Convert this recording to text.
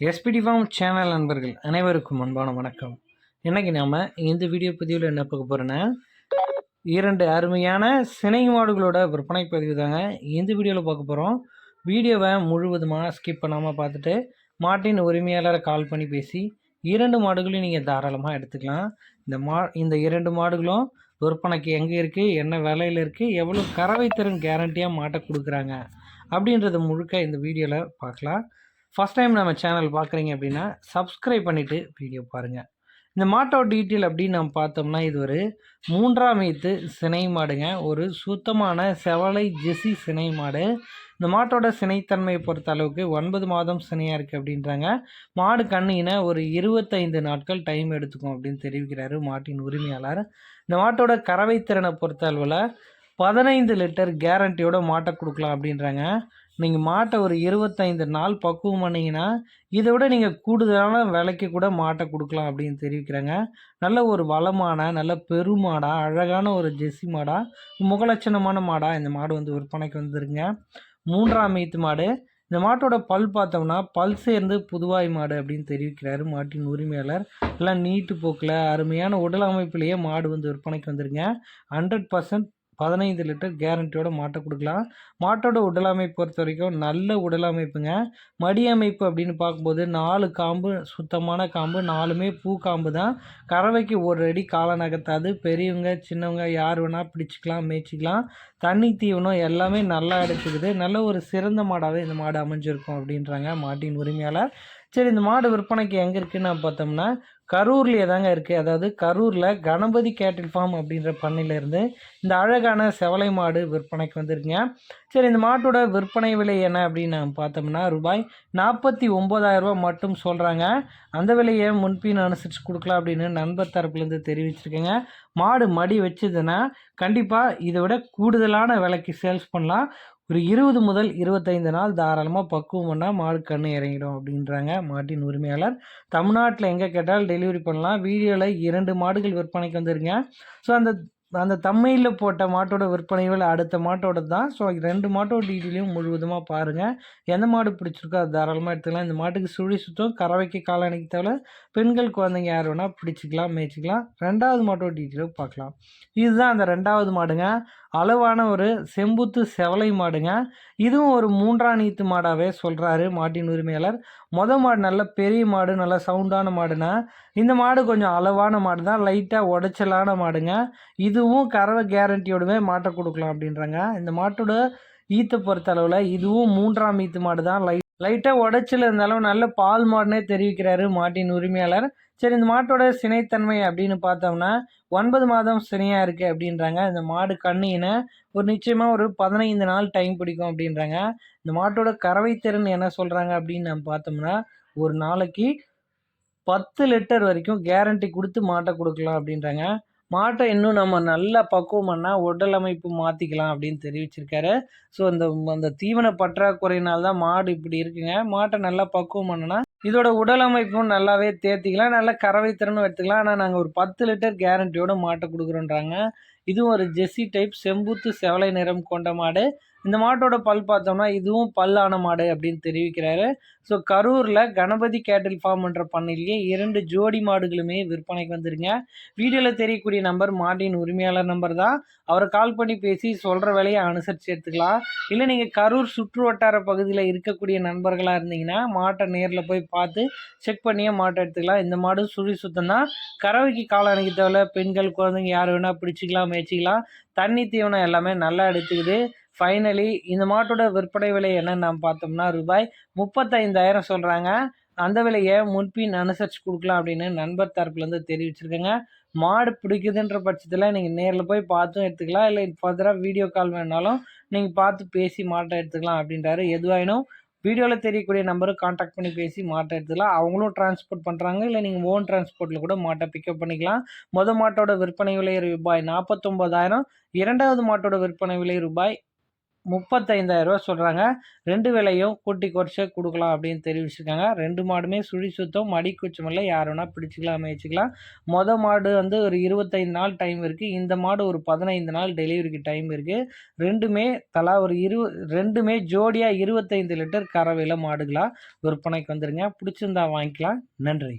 SPD form channel நண்பர்கள் அனைவருக்கும் அன்பான வணக்கம். இன்றைக்கி நாம் இந்த வீடியோ பதிவில் என்ன பார்க்க போகிறோன்னா, 2 அருமையான சினை மாடுகளோட விற்பனை பதிவு தாங்க இந்த வீடியோவில் பார்க்க போகிறோம். வீடியோவை முழுவதுமாக ஸ்கிப் பண்ணாமல் பார்த்துட்டு மாட்டின் உரிமையாளரை கால் பண்ணி பேசி 2 மாடுகளையும் நீங்கள் தாராளமாக எடுத்துக்கலாம். இந்த 2 மாடுகளும் விற்பனைக்கு எங்கே இருக்குது, என்ன விலையில் இருக்குது, எவ்வளோ கறவை திறன் கேரண்டியாக மாட்டை கொடுக்குறாங்க அப்படின்றத முழுக்க இந்த வீடியோவில் பார்க்கலாம். ஃபஸ்ட் டைம் நம்ம சேனல் பார்க்குறீங்க அப்படின்னா சப்ஸ்கிரைப் பண்ணிவிட்டு வீடியோ பாருங்கள். இந்த மாட்டோட டீட்டெயில் அப்படின்னு நம்ம பார்த்தோம்னா, இது ஒரு 3ஆம் ஈத்து சினை மாடுங்க. ஒரு சுத்தமான செவலை ஜெசி சினை மாடு. இந்த மாட்டோட சினைத்தன்மையை பொறுத்த அளவுக்கு 9 மாதம் சினையாக இருக்குது அப்படின்றாங்க. மாடு கண்ணின ஒரு 25 நாட்கள் டைம் எடுத்துக்கும் அப்படின்னு தெரிவிக்கிறாரு மாட்டின் உரிமையாளர். இந்த மாட்டோட கறவை திறனை பொறுத்த அளவில் 15 லிட்டர் கேரண்டியோட மாட்டை கொடுக்கலாம் அப்படின்றாங்க. நீங்கள் மாட்டை ஒரு 25 நாள் பக்குவம் பண்ணிங்கன்னா இதை விட நீங்கள் கூடுதலான விலைக்கு கூட மாட்டை கொடுக்கலாம் அப்படின்னு தெரிவிக்கிறாங்க. நல்ல ஒரு வளமான நல்ல பெருமாடாக அழகான ஒரு ஜெர்சி மாடாக முகலட்சணமான மாடாக இந்த மாடு வந்து விற்பனைக்கு வந்துருங்க. 3ஆம் ஈத்து மாடு. இந்த மாட்டோட பல் பார்த்தோம்னா பல் சேர்ந்து புதுவாய் மாடு அப்படின்னு தெரிவிக்கிறாரு மாட்டின் உரிமையாளர். எல்லாம் நீட்டு போக்கில் அருமையான உடல் அமைப்பிலேயே மாடு வந்து விற்பனைக்கு வந்துருங்க. 100% 15 லிட்டர் கேரண்டியோட மாட்டை கொடுக்கலாம். மாட்டோட உடலமைப்பு பொறுத்த வரைக்கும் நல்ல உடலமைப்புங்க. மடி அமைப்பு அப்படின்னு பார்க்கும்போது 4 காம்பு சுத்தமான காம்பு, 4மே பூ காம்பு தான். கறவைக்கு ஒரு அடி காலை நகர்த்தாது. பெரியவங்க சின்னவங்க யார் வேணால் பிடிச்சிக்கலாம், மேய்ச்சிக்கலாம். தண்ணி தீவனம் எல்லாமே நல்லா எடுத்துக்குது. நல்ல ஒரு சிறந்த மாடாகவே இந்த மாடு அமைஞ்சிருக்கும் அப்படின்றாங்க மாட்டின் உரிமையாளர். சரி, இந்த மாடு விற்பனைக்கு எங்கே இருக்குதுன்னு பார்த்தோம்னா கரூர்லேயே தாங்க இருக்குது. அதாவது கரூரில் கணபதி கேட்டில் ஃபார்ம் அப்படின்ற பண்ணையிலேருந்து இந்த அழகான செவலை மாடு விற்பனைக்கு வந்துருக்குங்க. சரி, இந்த மாட்டோட விற்பனை விலை என்ன அப்படின்னு நம்ம பார்த்தோம்னா ரூபாய் 49,000 மட்டும் சொல்கிறாங்க. அந்த விலையை முன்பின் அனுசரித்து கொடுக்கலாம் அப்படின்னு நண்பர் தரப்புலேருந்து தெரிவிச்சிருக்கேங்க. மாடு மடி வச்சுதுன்னா கண்டிப்பாக இதை விட கூடுதலான விலைக்கு சேல்ஸ் பண்ணலாம். ஒரு 20 முதல் 25 நாள் தாராளமாக பக்குவம் பண்ணால் மாடு கன்று இறங்கிடும் அப்படின்றாங்க மாட்டின் உரிமையாளர். தமிழ்நாட்டில் எங்கே கேட்டாலும் டெலிவரி பண்ணலாம். வீடியோவில் 2 மாடுகள் விற்பனைக்கு வந்துருங்க. ஸோ அந்த தம்மையில் போட்ட மாட்டோட விற்பனைகள் அடுத்த மாட்டோட தான். ஸோ 2 மாட்டோட டீட்டெயிலையும் முழுவதுமாக பாருங்கள். எந்த மாடு பிடிச்சிருக்கோ அது தாராளமாக எடுத்துக்கலாம். இந்த மாட்டுக்கு சுழி சுத்தம், கறவைக்கு காலணிக்கு தேவை, பெண்கள் குழந்தைங்க யார் வேணால் பிடிச்சிக்கலாம், மேய்ச்சிக்கலாம். 2வது மாட்டோட டீட்டெயிலும் பார்க்கலாம். இதுதான் அந்த 2வது மாடுங்க. அளவான ஒரு செம்புத்து செவலை மாடுங்க. இதுவும் ஒரு 3ஆம் ஈத்து மாடாகவே சொல்கிறாரு மாட்டின் உரிமையாளர். மாடு நல்ல பெரிய மாடு, நல்ல சவுண்டான மாடுனா, இந்த மாடு கொஞ்சம் அளவான மாடு தான், லைட்டாக உடைச்சலான மாடுங்க. இதுவும் கறவை கேரண்டியோடவே மாட்டை கொடுக்கலாம் அப்படின்றாங்க. இந்த மாட்டோட ஈத்தை பொறுத்த அளவில் இதுவும் 3ஆம் ஈத்து மாடு தான். லைட்டாக உடைச்சல் இருந்தாலும் நல்ல பால் மாடுனே தெரிவிக்கிறாரு மாட்டின் உரிமையாளர். சரி, இந்த மாட்டோட சினைத்தன்மை அப்படின்னு பார்த்தோம்னா 9 மாதம் சினையாக இருக்குது அப்படின்றாங்க. இந்த மாடு கண்ணின ஒரு நிச்சயமாக ஒரு 15 நாள் டைம் பிடிக்கும் அப்படின்றாங்க. இந்த மாட்டோட கறவை திறன் என்ன சொல்கிறாங்க அப்படின்னு நம்ம பார்த்தோம்னா ஒரு நாளைக்கு 10 லிட்டர் வரைக்கும் கேரண்டி கொடுத்து மாட்டை கொடுக்கலாம் அப்படின்றாங்க. மாட்டை இன்னும் நம்ம நல்லா பக்குவம் பண்ணால் உடல் அமைப்பு மாற்றிக்கலாம் அப்படின்னு தெரிவிச்சிருக்காரு. ஸோ அந்த தீவன பற்றாக்குறையினால்தான் தான் மாடு இப்படி இருக்குங்க. மாட்டை நல்லா பக்குவம் பண்ணனா இதோட உடல் அமைப்பும் நல்லாவே தேர்த்திக்கலாம், நல்லா கறவை திறனும் எடுத்துக்கலாம். ஆனால் நாங்கள் ஒரு 10 லிட்டர் கேரண்டியோட மாட்டை கொடுக்குறோன்றாங்க. இதுவும் ஒரு ஜெர்சி டைப் செம்புத்து செவலை நிறம் கொண்ட மாடு. இந்த மாட்டோட பல் பார்த்தோம்னா இதுவும் பல்லான மாடு அப்படின்னு தெரிவிக்கிறாரு. ஸோ கரூரில் கணபதி கேட்டில் ஃபார்ம்ன்ற பண்ணையிலேயே 2 ஜோடி மாடுகளுமே விற்பனைக்கு வந்துருங்க. வீடியோவில் தெரியக்கூடிய நம்பர் மாட்டின் உரிமையாளர் நம்பர் தான். அவரை கால் பண்ணி பேசி சொல்கிற விலையை அனுசரித்து எடுத்துக்கலாம். இல்லை நீங்கள் கரூர் சுற்று வட்டார பகுதியில் இருக்கக்கூடிய நண்பர்களாக இருந்தீங்கன்னா மாட்டை நேரில் போய் பார்த்து செக் பண்ணியே மாட்டை எடுத்துக்கலாம். இந்த மாடு சுழி சுத்தம் தான். கறவைக்கு காலணிக்கு தேவை, பெண்கள் குழந்தைங்க யார் வேணால் பிடிச்சிக்கலாம், மேய்ச்சிக்கலாம். தண்ணி தீவனம் எல்லாமே நல்லா எடுத்துக்குது. ஃபைனலி இந்த மாட்டோட விற்பனை விலை என்னன்னு நாம் பார்த்தோம்னா ரூபாய் 35,000 சொல்கிறாங்க. அந்த விலையை முன்பின் அனுசரித்து கொடுக்கலாம் அப்படின்னு நண்பர் தரப்புலேருந்து தெரிவிச்சிருக்கேங்க. மாடு பிடிக்குதுன்ற பட்சத்தில் நீங்கள் நேரில் போய் பார்த்தும் எடுத்துக்கலாம். இல்லை ஃபர்தராக வீடியோ கால் வேணாலும் நீங்கள் பார்த்து பேசி மாட்டை எடுத்துக்கலாம் அப்படின்றாரு. எதுவாயினும் வீடியோவில் தெரியக்கூடிய நம்பருக்கு காண்டாக்ட் பண்ணி பேசி மாட்டை எடுத்துக்கலாம். அவங்களும் டிரான்ஸ்போர்ட் பண்ணுறாங்க. இல்லை நீங்கள் ஓன் டிரான்ஸ்போர்ட்டில் கூட மாட்டை பிக்கப் பண்ணிக்கலாம். மாட்டோட விற்பனை விலை ரூபாய் 49,000. 2வது மாட்டோட விற்பனை விலை ரூபாய் 35,000 சொல்கிறாங்க. 2 விலையும் கூட்டி குறைச்சே கொடுக்கலாம் அப்படின்னு தெரிவிச்சிருக்காங்க. 2 மாடுமே சுழி சுத்தம், மடி குச்சம் இல்லை, யார் வேணால் பிடிச்சிக்கலாம், மேய்ச்சிக்கலாம். மாடு வந்து ஒரு 25 நாள் டைம் இருக்குது. இந்த மாடு ஒரு 15 நாள் டெலிவரிக்கு டைம் இருக்குது. ரெண்டுமே தலா ஒரு ரெண்டுமே ஜோடியாக 25 லிட்டர் கறவையில் மாடுகளாக விற்பனைக்கு வந்துருங்க. பிடிச்சிருந்தா வாங்கிக்கலாம். நன்றி.